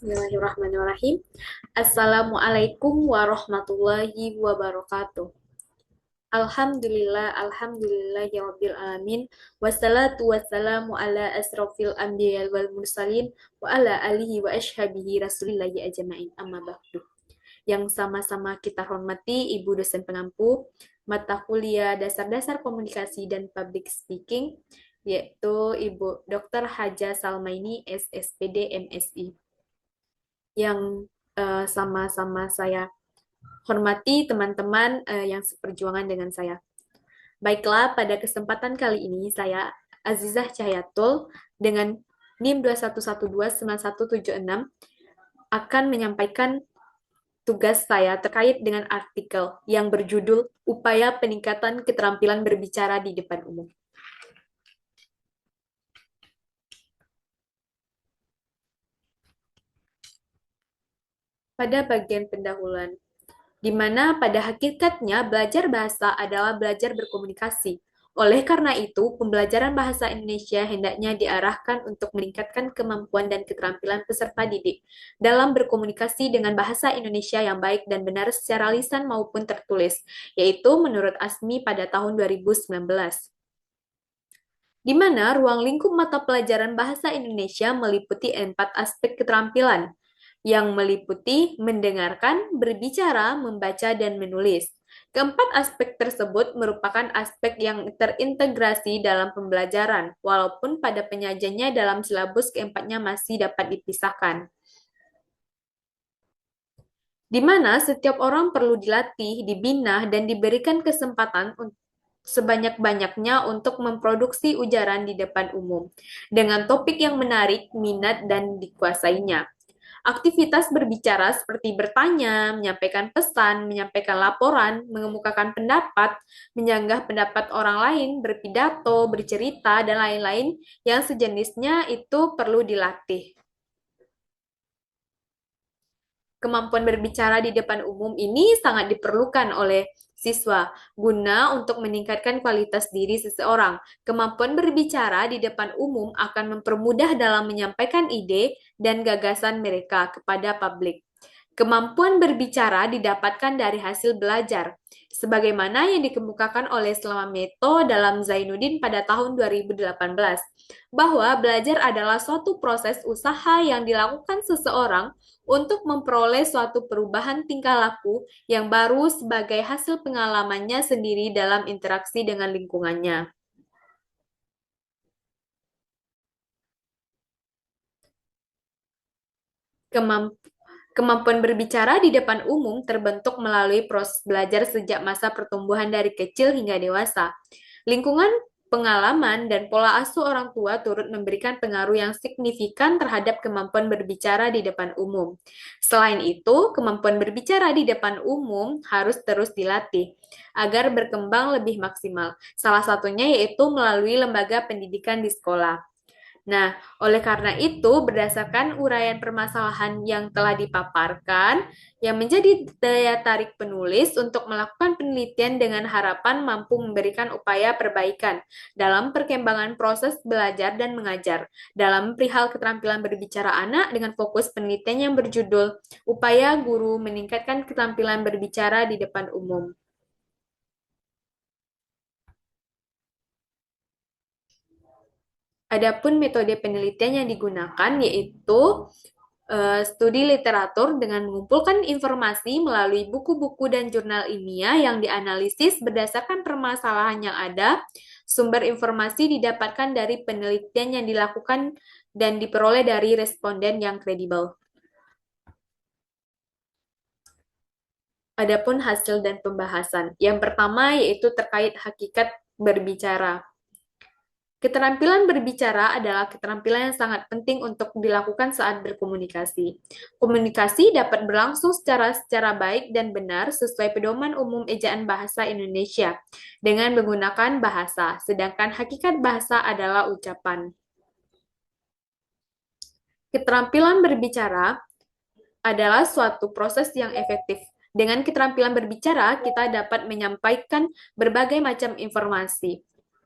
Bismillahirrahmanirrahim. Assalamualaikum warahmatullahi wabarakatuh. Alhamdulillah, ya Rabbil Alamin. Wassalatu wassalamu ala asrofil anbiya wal mursalin wa ala alihi wa ashabihi rasulillahi ajma'in amma ba'du. Yang sama-sama kita hormati Ibu dosen pengampu mata kuliah Dasar-Dasar Komunikasi dan Public Speaking, yaitu Ibu Dr. Haja Salmaini, SSPD MSI. Yang sama-sama saya hormati teman-teman yang seperjuangan dengan saya. Baiklah, pada kesempatan kali ini saya Azizah Cahyatul dengan NIM 21129176 akan menyampaikan tugas saya terkait dengan artikel yang berjudul Upaya Peningkatan Keterampilan Berbicara di Depan Umum. Pada bagian pendahuluan, di mana pada hakikatnya belajar bahasa adalah belajar berkomunikasi. Oleh karena itu, pembelajaran bahasa Indonesia hendaknya diarahkan untuk meningkatkan kemampuan dan keterampilan peserta didik dalam berkomunikasi dengan bahasa Indonesia yang baik dan benar secara lisan maupun tertulis, yaitu menurut ASMI pada tahun 2019. Di mana ruang lingkup mata pelajaran bahasa Indonesia meliputi 4 aspek keterampilan, yang meliputi mendengarkan, berbicara, membaca, dan menulis. Keempat aspek tersebut merupakan aspek yang terintegrasi dalam pembelajaran, walaupun pada penyajiannya dalam silabus keempatnya masih dapat dipisahkan. Di mana setiap orang perlu dilatih, dibina, dan diberikan kesempatan sebanyak-banyaknya untuk memproduksi ujaran di depan umum, dengan topik yang menarik, minat, dan dikuasainya. Aktivitas berbicara seperti bertanya, menyampaikan pesan, menyampaikan laporan, mengemukakan pendapat, menyanggah pendapat orang lain, berpidato, bercerita, dan lain-lain yang sejenisnya itu perlu dilatih. Kemampuan berbicara di depan umum ini sangat diperlukan oleh siswa guna untuk meningkatkan kualitas diri seseorang. Kemampuan berbicara di depan umum akan mempermudah dalam menyampaikan ide dan gagasan mereka kepada publik. Kemampuan berbicara didapatkan dari hasil belajar, sebagaimana yang dikemukakan oleh Slamameto dalam Zainuddin pada tahun 2018, bahwa belajar adalah suatu proses usaha yang dilakukan seseorang untuk memperoleh suatu perubahan tingkah laku yang baru sebagai hasil pengalamannya sendiri dalam interaksi dengan lingkungannya. Kemampuan berbicara di depan umum terbentuk melalui proses belajar sejak masa pertumbuhan dari kecil hingga dewasa. Lingkungan, pengalaman, dan pola asuh orang tua turut memberikan pengaruh yang signifikan terhadap kemampuan berbicara di depan umum. Selain itu, kemampuan berbicara di depan umum harus terus dilatih agar berkembang lebih maksimal. Salah satunya yaitu melalui lembaga pendidikan di sekolah. Nah, oleh karena itu, berdasarkan uraian permasalahan yang telah dipaparkan, yang menjadi daya tarik penulis untuk melakukan penelitian dengan harapan mampu memberikan upaya perbaikan dalam perkembangan proses belajar dan mengajar, dalam perihal keterampilan berbicara anak dengan fokus penelitian yang berjudul Upaya Guru Meningkatkan Keterampilan Berbicara di Depan Umum. Adapun metode penelitian yang digunakan yaitu studi literatur dengan mengumpulkan informasi melalui buku-buku dan jurnal ilmiah yang dianalisis berdasarkan permasalahan yang ada. Sumber informasi didapatkan dari penelitian yang dilakukan dan diperoleh dari responden yang kredibel. Adapun hasil dan pembahasan. Yang pertama yaitu terkait hakikat berbicara. Keterampilan berbicara adalah keterampilan yang sangat penting untuk dilakukan saat berkomunikasi. Komunikasi dapat berlangsung secara baik dan benar sesuai pedoman umum ejaan bahasa Indonesia dengan menggunakan bahasa, sedangkan hakikat bahasa adalah ucapan. Keterampilan berbicara adalah suatu proses yang efektif. Dengan keterampilan berbicara, kita dapat menyampaikan berbagai macam informasi,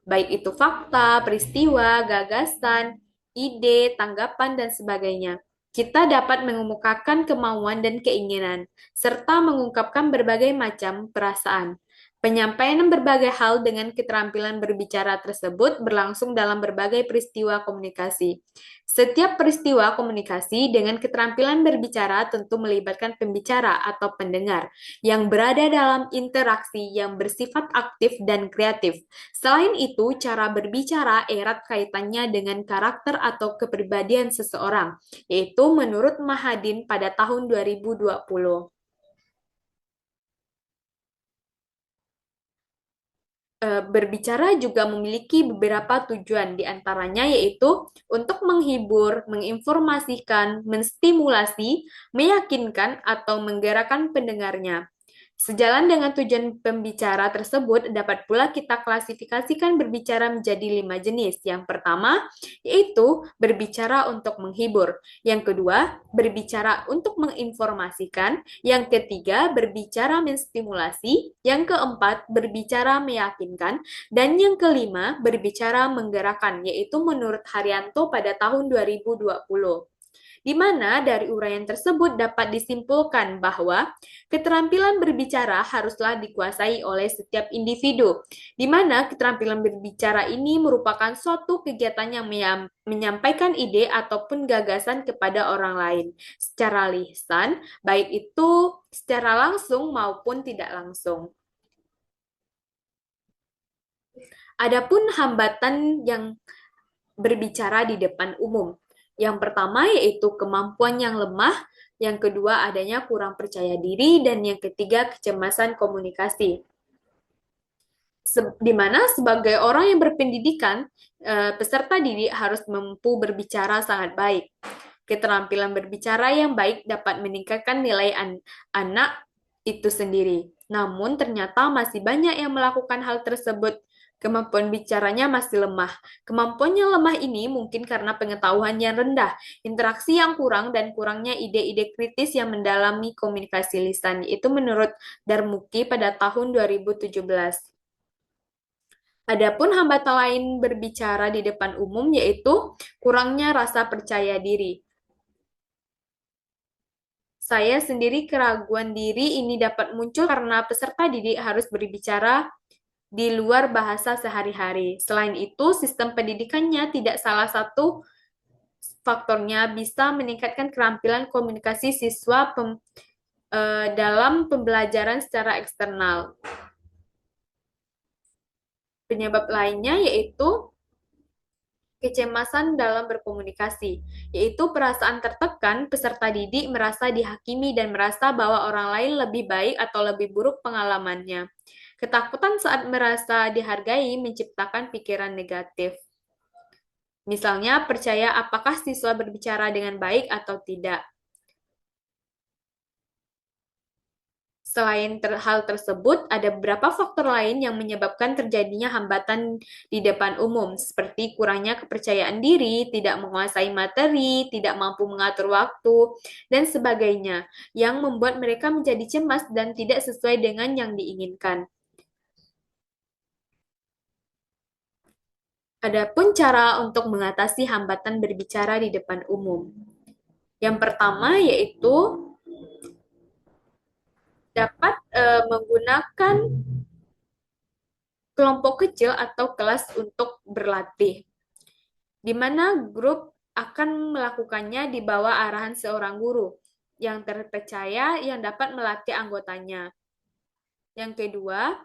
baik itu fakta, peristiwa, gagasan, ide, tanggapan, dan sebagainya. Kita dapat mengemukakan kemauan dan keinginan, serta mengungkapkan berbagai macam perasaan. Penyampaian berbagai hal dengan keterampilan berbicara tersebut berlangsung dalam berbagai peristiwa komunikasi. Setiap peristiwa komunikasi dengan keterampilan berbicara tentu melibatkan pembicara atau pendengar yang berada dalam interaksi yang bersifat aktif dan kreatif. Selain itu, cara berbicara erat kaitannya dengan karakter atau kepribadian seseorang, yaitu menurut Mahadin pada tahun 2020. Berbicara juga memiliki beberapa tujuan, di antaranya yaitu untuk menghibur, menginformasikan, menstimulasi, meyakinkan, atau menggerakkan pendengarnya. Sejalan dengan tujuan pembicara tersebut, dapat pula kita klasifikasikan berbicara menjadi 5 jenis. Yang pertama, yaitu berbicara untuk menghibur. Yang kedua, berbicara untuk menginformasikan. Yang ketiga, berbicara menstimulasi. Yang keempat, berbicara meyakinkan. Dan yang kelima, berbicara menggerakkan, yaitu menurut Haryanto pada tahun 2020, di mana dari uraian tersebut dapat disimpulkan bahwa keterampilan berbicara haruslah dikuasai oleh setiap individu, di mana keterampilan berbicara ini merupakan suatu kegiatan yang menyampaikan ide ataupun gagasan kepada orang lain secara lisan, baik itu secara langsung maupun tidak langsung. Adapun hambatan yang berbicara di depan umum. Yang pertama yaitu kemampuan yang lemah, yang kedua adanya kurang percaya diri, dan yang ketiga kecemasan komunikasi. Di mana sebagai orang yang berpendidikan, peserta didik harus mampu berbicara sangat baik. Keterampilan berbicara yang baik dapat meningkatkan nilai anak itu sendiri. Namun ternyata masih banyak yang melakukan hal tersebut. Kemampuan bicaranya masih lemah. Kemampuan yang lemah ini mungkin karena pengetahuan yang rendah, interaksi yang kurang, dan kurangnya ide-ide kritis yang mendalami komunikasi lisan. Itu menurut Darmuki pada tahun 2017. Adapun hambatan lain berbicara di depan umum yaitu kurangnya rasa percaya diri. Saya sendiri keraguan diri ini dapat muncul karena peserta didik harus berbicara di luar bahasa sehari-hari. Selain itu, sistem pendidikannya tidak salah satu faktornya bisa meningkatkan keterampilan komunikasi siswa dalam pembelajaran secara eksternal. Penyebab lainnya yaitu kecemasan dalam berkomunikasi, yaitu perasaan tertekan peserta didik merasa dihakimi dan merasa bahwa orang lain lebih baik atau lebih buruk pengalamannya. Ketakutan saat merasa dihargai menciptakan pikiran negatif. Misalnya, percaya apakah siswa berbicara dengan baik atau tidak. Selain hal tersebut, ada beberapa faktor lain yang menyebabkan terjadinya hambatan di depan umum, seperti kurangnya kepercayaan diri, tidak menguasai materi, tidak mampu mengatur waktu, dan sebagainya, yang membuat mereka menjadi cemas dan tidak sesuai dengan yang diinginkan. Adapun cara untuk mengatasi hambatan berbicara di depan umum. Yang pertama yaitu dapat menggunakan kelompok kecil atau kelas untuk berlatih, di mana grup akan melakukannya di bawah arahan seorang guru yang terpercaya yang dapat melatih anggotanya. Yang kedua,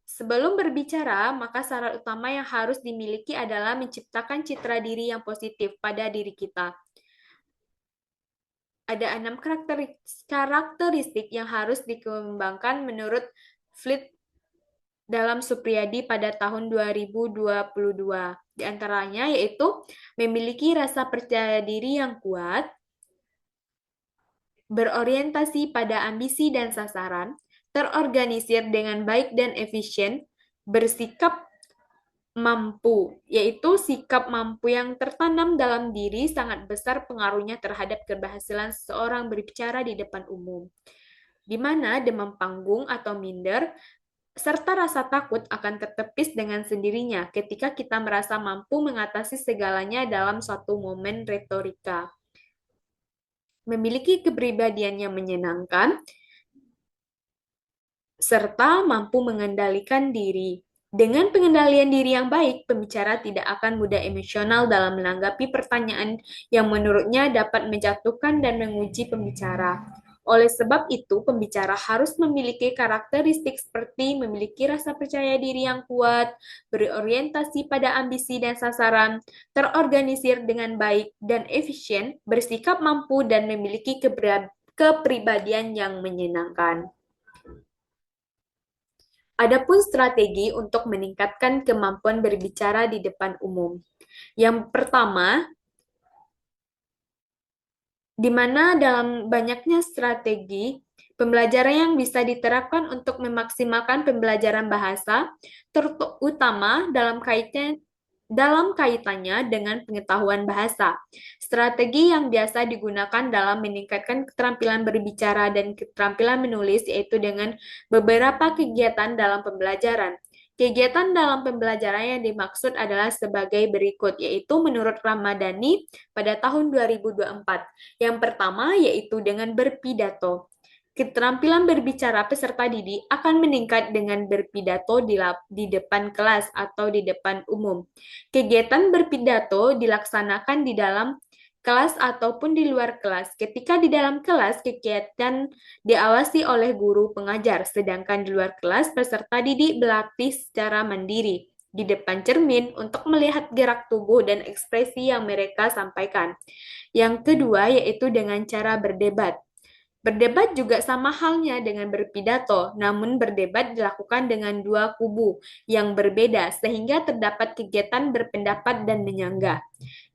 sebelum berbicara, maka syarat utama yang harus dimiliki adalah menciptakan citra diri yang positif pada diri kita. Ada 6 karakteristik yang harus dikembangkan menurut Fleet dalam Supriyadi pada tahun 2022. Di antaranya yaitu memiliki rasa percaya diri yang kuat, berorientasi pada ambisi dan sasaran, terorganisir dengan baik dan efisien, bersikap mampu, yaitu sikap mampu yang tertanam dalam diri sangat besar pengaruhnya terhadap keberhasilan seseorang berbicara di depan umum, di mana demam panggung atau minder serta rasa takut akan tertepis dengan sendirinya ketika kita merasa mampu mengatasi segalanya dalam suatu momen retorika. memiliki kepribadian yang menyenangkan, serta mampu mengendalikan diri. Dengan pengendalian diri yang baik, pembicara tidak akan mudah emosional dalam menanggapi pertanyaan yang menurutnya dapat menjatuhkan dan menguji pembicara. Oleh sebab itu, pembicara harus memiliki karakteristik seperti memiliki rasa percaya diri yang kuat, berorientasi pada ambisi dan sasaran, terorganisir dengan baik dan efisien, bersikap mampu, dan memiliki kepribadian yang menyenangkan. Adapun strategi untuk meningkatkan kemampuan berbicara di depan umum. Yang pertama, di mana dalam banyaknya strategi pembelajaran yang bisa diterapkan untuk memaksimalkan pembelajaran bahasa, terutama dalam kaitannya dengan pengetahuan bahasa. Strategi yang biasa digunakan dalam meningkatkan keterampilan berbicara dan keterampilan menulis yaitu dengan beberapa kegiatan dalam pembelajaran. Kegiatan dalam pembelajaran yang dimaksud adalah sebagai berikut, yaitu menurut Ramadhani pada tahun 2024. Yang pertama yaitu dengan berpidato. Keterampilan berbicara peserta didik akan meningkat dengan berpidato di depan kelas atau di depan umum. Kegiatan berpidato dilaksanakan di dalam kelas ataupun di luar kelas. Ketika di dalam kelas, kegiatan diawasi oleh guru pengajar, sedangkan di luar kelas, peserta didik berlatih secara mandiri di depan cermin untuk melihat gerak tubuh dan ekspresi yang mereka sampaikan. Yang kedua yaitu dengan cara berdebat. Berdebat juga sama halnya dengan berpidato, namun berdebat dilakukan dengan dua kubu yang berbeda sehingga terdapat kegiatan berpendapat dan menyanggah.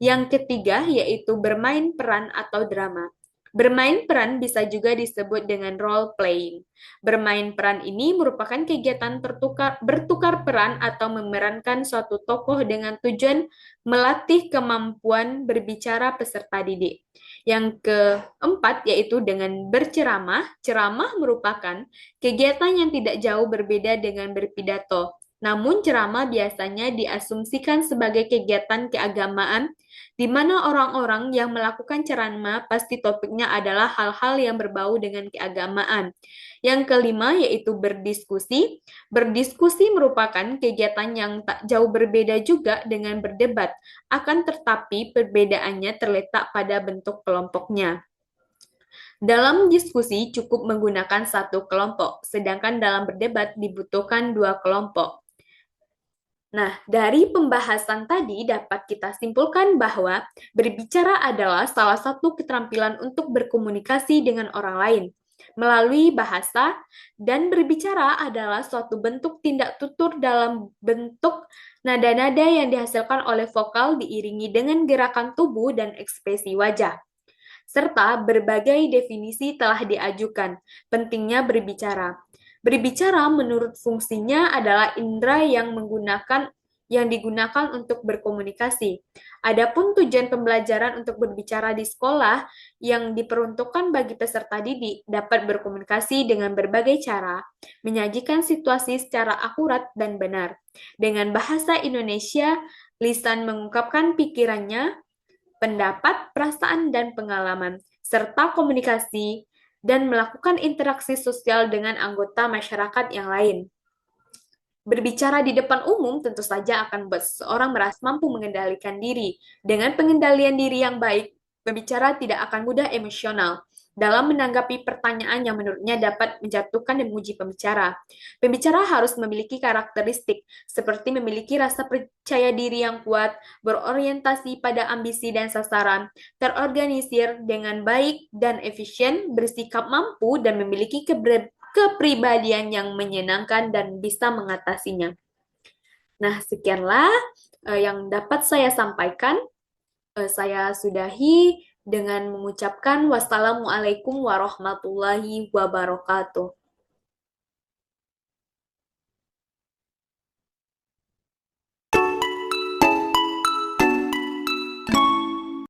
Yang ketiga yaitu bermain peran atau drama. Bermain peran bisa juga disebut dengan role playing. Bermain peran ini merupakan kegiatan bertukar peran atau memerankan suatu tokoh dengan tujuan melatih kemampuan berbicara peserta didik. Yang keempat yaitu dengan berceramah. Ceramah merupakan kegiatan yang tidak jauh berbeda dengan berpidato. Namun ceramah biasanya diasumsikan sebagai kegiatan keagamaan di mana orang-orang yang melakukan ceramah pasti topiknya adalah hal-hal yang berbau dengan keagamaan. Yang kelima yaitu berdiskusi. Berdiskusi merupakan kegiatan yang tak jauh berbeda juga dengan berdebat, akan tetapi perbedaannya terletak pada bentuk kelompoknya. Dalam diskusi cukup menggunakan satu kelompok, sedangkan dalam berdebat dibutuhkan dua kelompok. Nah, dari pembahasan tadi dapat kita simpulkan bahwa berbicara adalah salah satu keterampilan untuk berkomunikasi dengan orang lain melalui bahasa, dan berbicara adalah suatu bentuk tindak tutur dalam bentuk nada-nada yang dihasilkan oleh vokal diiringi dengan gerakan tubuh dan ekspresi wajah. Serta berbagai definisi telah diajukan. Pentingnya berbicara. Berbicara menurut fungsinya adalah indera yang digunakan untuk berkomunikasi. Adapun tujuan pembelajaran untuk berbicara di sekolah yang diperuntukkan bagi peserta didik dapat berkomunikasi dengan berbagai cara, menyajikan situasi secara akurat dan benar. Dengan bahasa Indonesia, lisan mengungkapkan pikirannya, pendapat, perasaan, dan pengalaman, serta komunikasi dan melakukan interaksi sosial dengan anggota masyarakat yang lain. Berbicara di depan umum tentu saja akan membuat seseorang merasa mampu mengendalikan diri. Dengan pengendalian diri yang baik, pembicara tidak akan mudah emosional dalam menanggapi pertanyaan yang menurutnya dapat menjatuhkan dan menguji pembicara. Pembicara harus memiliki karakteristik seperti memiliki rasa percaya diri yang kuat, berorientasi pada ambisi dan sasaran, terorganisir dengan baik dan efisien, bersikap mampu, dan memiliki kepribadian yang menyenangkan dan bisa mengatasinya. Nah, sekianlah yang dapat saya sampaikan. Saya sudahi dengan mengucapkan wassalamualaikum warahmatullahi wabarakatuh.